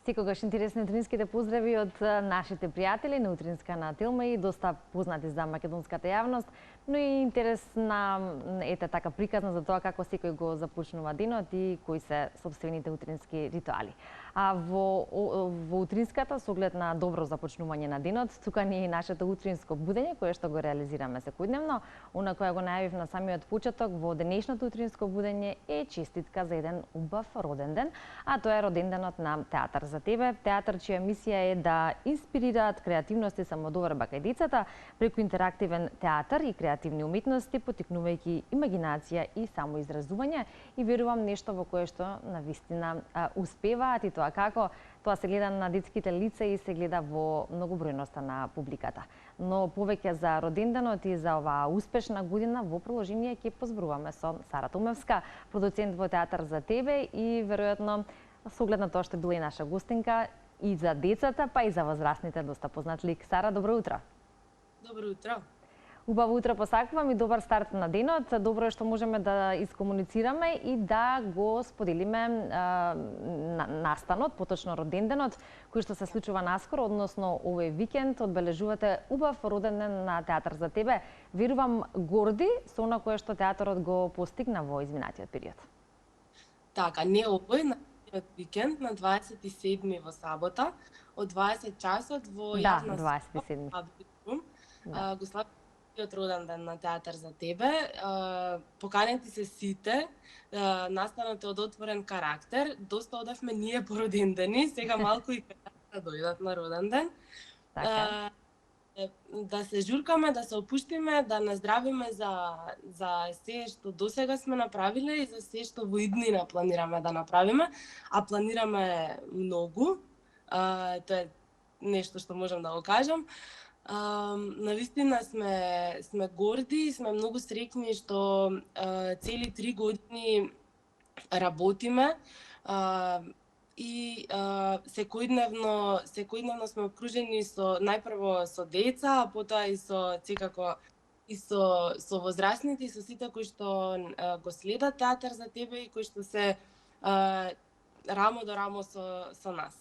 Секогаш интересни утринските поздрави од нашите пријатели на Утринска на Телма и доста познати за македонската јавност, но и интересна така приказна за тоа како секој го започнува денот и кои се сопствените утрински ритуали. А во утринската со оглед на добро започнување на денот, тука ни е нашето утринско будење кое што го реализираме секојдневно, она која го најавив на самиот почеток во денешното утринско будење е честитка за еден убав роден ден, а тоа е роденденот на Театар за тебе, театар чија мисија е да инспирираат креативност и самодоверба кај децата преку интерактивен театар и креативни уметности, поттикнувајќи имагинација и самоизразување, и верувам нешто во кое што навистина успеваат, и тоа како тоа се гледа на детските лица и се гледа во многобројноста на публиката. Но повеќе за роденденот и за оваа успешна година во продолжение ќе позборуваме со Сара Томевска, продуцент во Театар за тебе, и веројатно со оглед на тоа што била и наша гостинка и за децата, па и за возрастните доста познат лик. Сара, добро утро. Добро утро. Убаво утро посакувам и добар старт на денот. Добро е што можеме да искомуницираме и да го споделиме настанот, поточно роденденот, кој што се случува наскоро, односно овој викенд одбележувате убав роден ден на Театар за тебе. Верувам горди со она кое што театарот го постигна во изминатиот период. Така, не овој, на викенд на 27 во сабота, од 20 часот во јавна 27. Го славиот роден ден на Театар за тебе. Поканети се сите, настанот е од отворен карактер, доста одевме ние по родендени, сега малку и да дојдат на роден ден. Така. Да се журкаме, да се опуштиме, да наздравиме за се што досега сме направиле и за се што во иднина планираме да направиме, а планираме многу. Тоа е нешто што можам да го кажам. Навистина сме горди и сме многу среќни што цели 3 години работиме и секојдневно сме окружени со најпрво со деца, а потоа и со секако и со возрастните и со сите кои што го следат Театар за тебе и кои што се рамо до рамо со нас.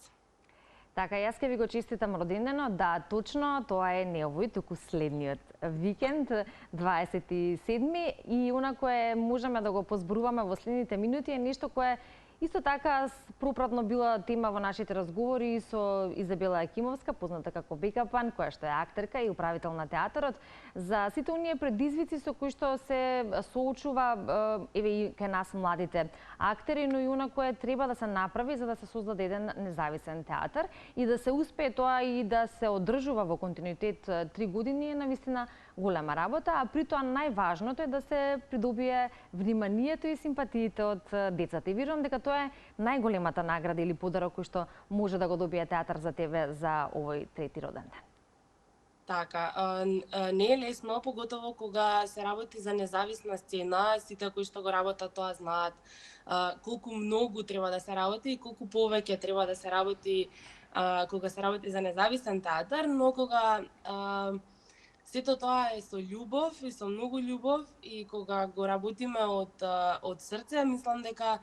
Така, јас ке ви го честитам роденденот, да, точно, тоа е не овој, туку следниот викенд, 27-ми, и она кое можеме да го позборуваме во следните минути е нешто кое исто така пропратно била тема во нашите разговори со Изабела Акимовска, позната како Бекапан, која што е актерка и управител на театарот, за сите оние предизвици со кои што се соочува еве и кај нас младите актери, но и она кое треба да се направи за да се создаде еден независен театар и да се успее тоа и да се одржува во континуитет 3 години е навистина голема работа, а при тоа најважното е да се придобие вниманието и симпатиите од децата. И верувам дека тоа е најголемата награда или подарок кој што може да го добие Театар за тебе за овој трети роден ден. Така, не е лесно, поготово кога се работи за независна сцена, сите кои што го работат тоа знаат колку многу треба да се работи и колку повеќе треба да се работи кога се работи за независен театар, но кога сето тоа е со љубов и со многу љубов и кога го работиме од срце, мислам дека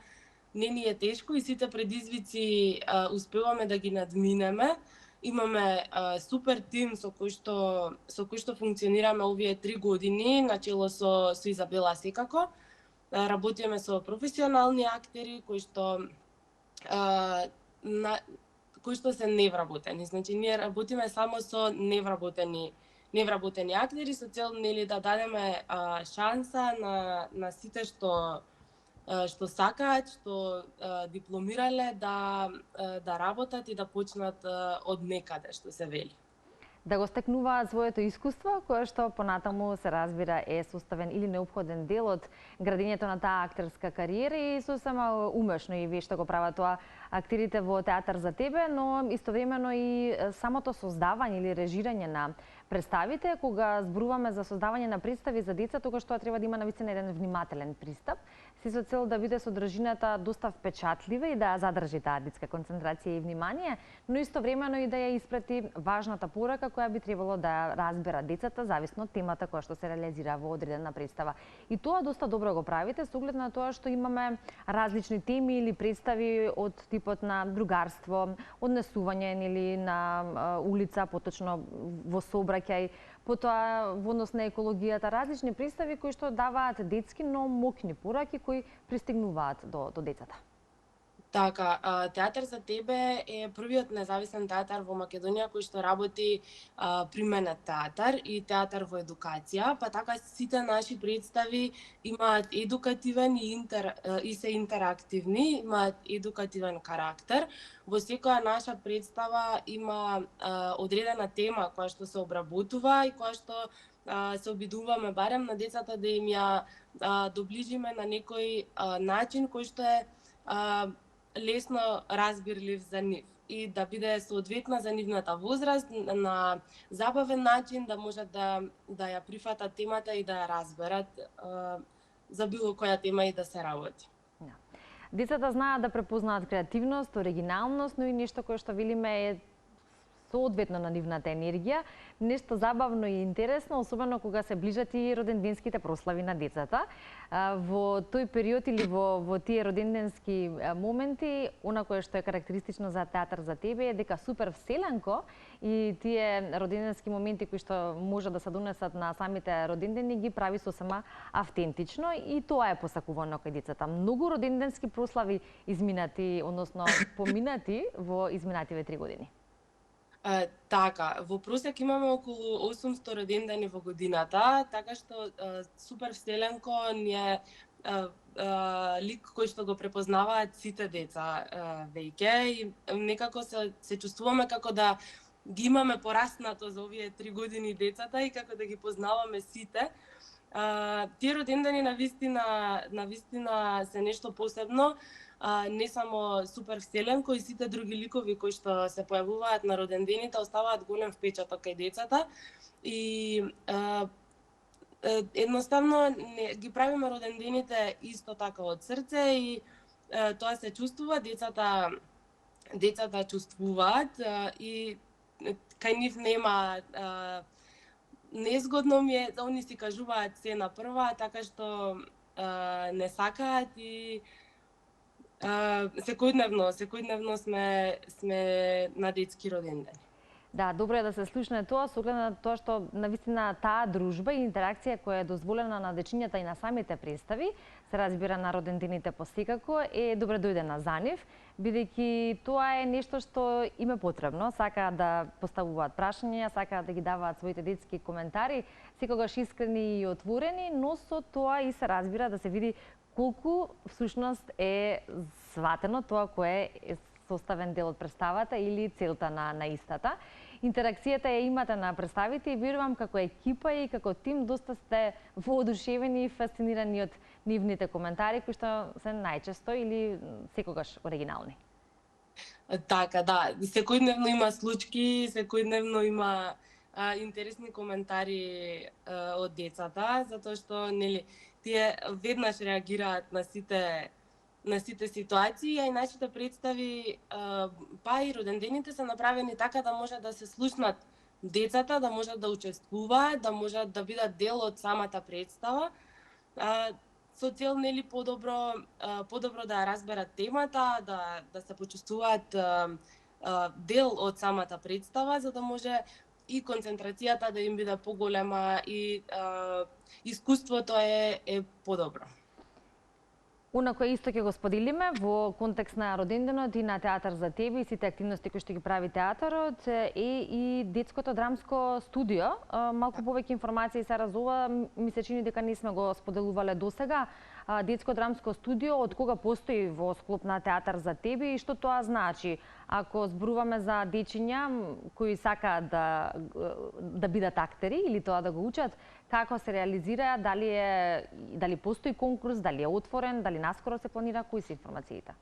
не ни е тешко и сите предизвици успеваме да ги надминеме. Имаме супер тим со кој што функционираме овие 3 години, начело со Изабела секако. Работиме со професионални актери кои што се невработени. Значи ние работиме само со невработени актери со цел да дадеме шанса на сите што сакаат, што дипломирале да работат и да почнат од некаде, што се вели. Да го стекнуваат своето искуство, кое што понатаму се разбира е составен или неопходен дел од градењето на таа актерска кариера и сосема умешно и вие што го прават тоа актерите во Театар за тебе, но истовремено и самото создавање или режирање на представите, кога зборуваме за создавање на представи за деца, тогаш тоа треба да има навистина еден внимателен пристап. се со цел да биде содржината доста впечатлива и да ја задржи таа детска концентрација и внимание, но истовремено и да ја испрати важната порака која би требало да ја разберат децата зависно од темата која што се реализира во одредена представа. И тоа доста добро го правите со оглед на тоа што имаме различни теми или представи од типот на другарство, однесување или на улица, поточно во сообраќај, потоа во однос на екологијата, различни представи кои што даваат детски, но мокни пораки кои пристигнуваат до децата. Така, Театар за тебе е првиот независен театар во Македонија кој што работи применет театар и театар во едукација, па така сите наши представи имаат едукативен и се интерактивни, имаат едукативен карактер. Во секоја наша представа има одредена тема која што се обработува и која што се обидуваме барем на децата да им ја доближиме на некој начин кој што е лесно разбирлив за нив и да биде соодветна за нивната возраст на забавен начин, да можат да ја прифатат темата и да ја разберат за било која тема и да се работи. Децата знаат да препознаат креативност, оригиналност, но и нешто кое што велиме е соодветно на нивната енергија, нешто забавно и интересно, особено кога се ближат и роденденските прослави на децата. Во тој период или во тие роденденски моменти, она кое што е карактеристично за Театар за тебе е дека супер вселенко и тие роденденски моменти кои што може да се донесат на самите родендени ги прави сосема автентично и тоа е посакувано кај децата. Многу роденденски прослави изминати, односно поминати во изминативе 3 години. Така, во просек имаме околу 800 родендени во годината, така што супер вселенко ни е лик кој што го препознаваат сите деца веќе и некако се чувствуваме како да ги имаме пораснато за овие 3 години децата и како да ги познаваме сите. Тие родендени навистина се нешто посебно, не само супер вселенко и сите други ликови кои што се појавуваат на родендените оставаат голем впечаток кај децата и едноставно ги правиме родендените исто така од срце и тоа се чувствува, децата чувствуваат и кај нив нема незгодно ми е, они си кажуваат се на прва, така што не сакаат и секојдневно сме на детски родендени. Да, добро е да се слушне тоа, со оглед на тоа што навистина таа дружба и интеракција која е дозволена на дечињата и на самите представи, се разбира на родендените посекако, е добре дојдена за нив, бидејќи тоа е нешто што им е потребно, сакаат да поставуваат прашања, сакаат да ги даваат своите детски коментари, секогаш искрени и отворени, но со тоа и се разбира да се види колку всушност е сватено тоа кое е составен дел од представата или целта на истата. Интеракцијата ја имате на представите и верувам како екипа и како тим доста сте воодушевени и фасцинирани од нивните коментари кои што се најчесто или секогаш оригинални. Така, да, секојдневно има случки, секојдневно има интересни коментари од децата, затоа што нели тие веднаш реагираат на сите ситуации, а и нашите представи, па и родендените се направени така да може да се слушнат децата, да можат да учествуваат, да можат да бидат дел од самата представа, со цел нели подобро да ја разберат темата, да се почувствуваат дел од самата представа, за да може и концентрацијата да им биде поголема и искуството е подобро. Она кое исто ќе го споделиме во контекст на роденденот и на Театар за тебе и сите активности кои што ги прави театарот е и детското драмско студио. Малку повеќе информации се разова, ми се чини дека не сме го споделувале досега. Детско драмско студио од кога постои во склоп на Театар за тебе и што тоа значи? Ако зборуваме за дечиња кои сакаат да бидат актери или тоа да го учат, како се реализира, дали постои конкурс, дали е отворен, дали наскоро се планира, кои се информациите?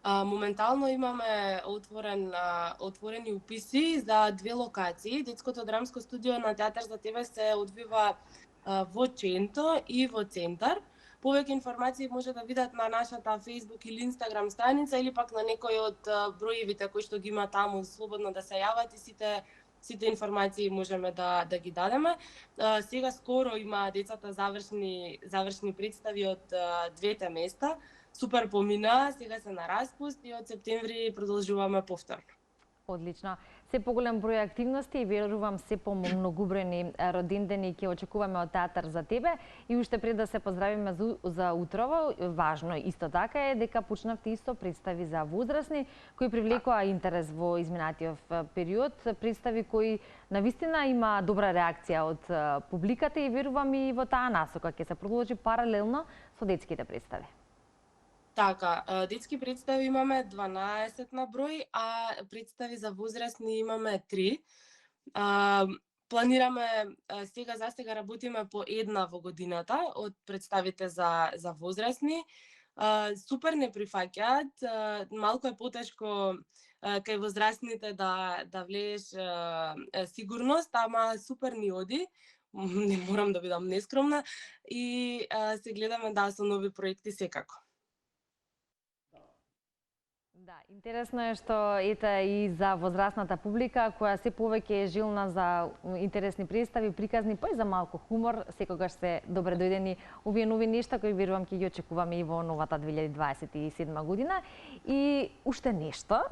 Моментално имаме отворени уписи за 2 локации. Детското драмско студио на Театар за тебе се одвива во Ченто и во Центар. Повеќе информации може да видат на нашата Facebook или Instagram страница или пак на некој од броевите кои што ги има таму, слободно да се јават и сите информации можеме да ги дадеме. Сега скоро има децата завршни представи од двете места. Супер помина, сега се на распуст и од септември продолжуваме повторно. Одлично. Се поголем број активности и верувам се помногубројни родендени ќе очекуваме од Театар за тебе. И уште пред да се поздравиме за утрово, важно исто така е дека почнавте исто представи за возрастни кои привлекоа интерес во изминатиот период, представи кои навистина има добра реакција од публиката и верувам и во таа насока ќе се продолжи паралелно со детските представи. Така, детски представи имаме 12 на број, а представи за возрастни имаме 3. Планираме, за сега работиме по една во годината од представите за возрастни. Супер не прифаќаат, малку е потешко кај возрастните да влееш сигурност, ама супер ни оди. Не морам да бидам нескромна и се гледаме со нови проекти секако. Да, интересно е што и за возрастната публика која се повеќе е жилна за интересни представи, приказни, па и за малку хумор, секогаш се добре дојдени овие нови нешта кои верувам ќе ги очекуваме и во новата 2027 година. И уште нешто,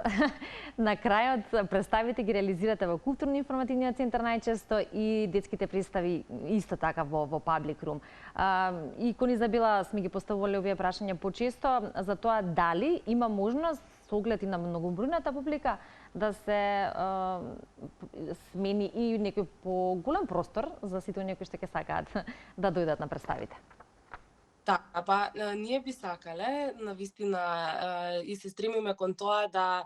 на крајот представите ги реализирате во културно-информативниот центар најчесто и детските представи исто така во Public Room. И кон Изабела сме ги поставувале овие прашања почесто за тоа дали има можност со оглед и на многобројната публика да се смени и некој поголем простор за сите оние кои што ќе сакаат да дојдат на представите. Така, па ние би сакале навистина и се стремиме кон тоа да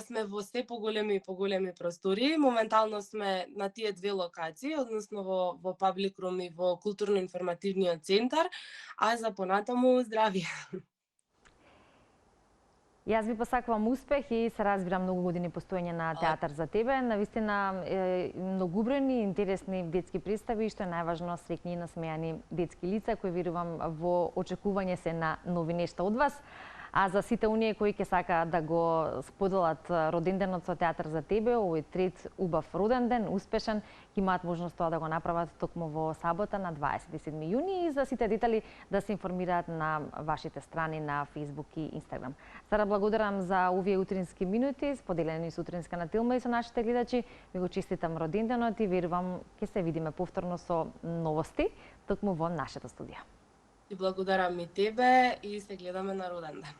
сме во се поголеми и поголеми простори. Моментално сме на тие две локации, односно во Public Room и во културно-информативниот центар, а за понатаму здравје. Јас ви посакувам успех и се разбирам многу години постоење на Театар за тебе. Навистина многубројни интересни детски представи, што е најважно среќни и насмејани детски лица кои верувам во очекување се на нови нешта од вас. А за сите оние кои ќе сакаат да го споделат роденденот со Театар за тебе, овој трет убав роден ден, успешен, ќе имаат можност тоа да го направат токму во сабота на 27 јуни и за сите детали да се информираат на вашите страни на Facebook и Instagram. Сара, благодарам за овие утрински минути, споделени со утринска на Тилма и со нашите гледачи. Ви го честитам роденденот и верувам ќе се видиме повторно со новости токму во нашето студио. И благодарам и тебе и се гледаме на роден ден.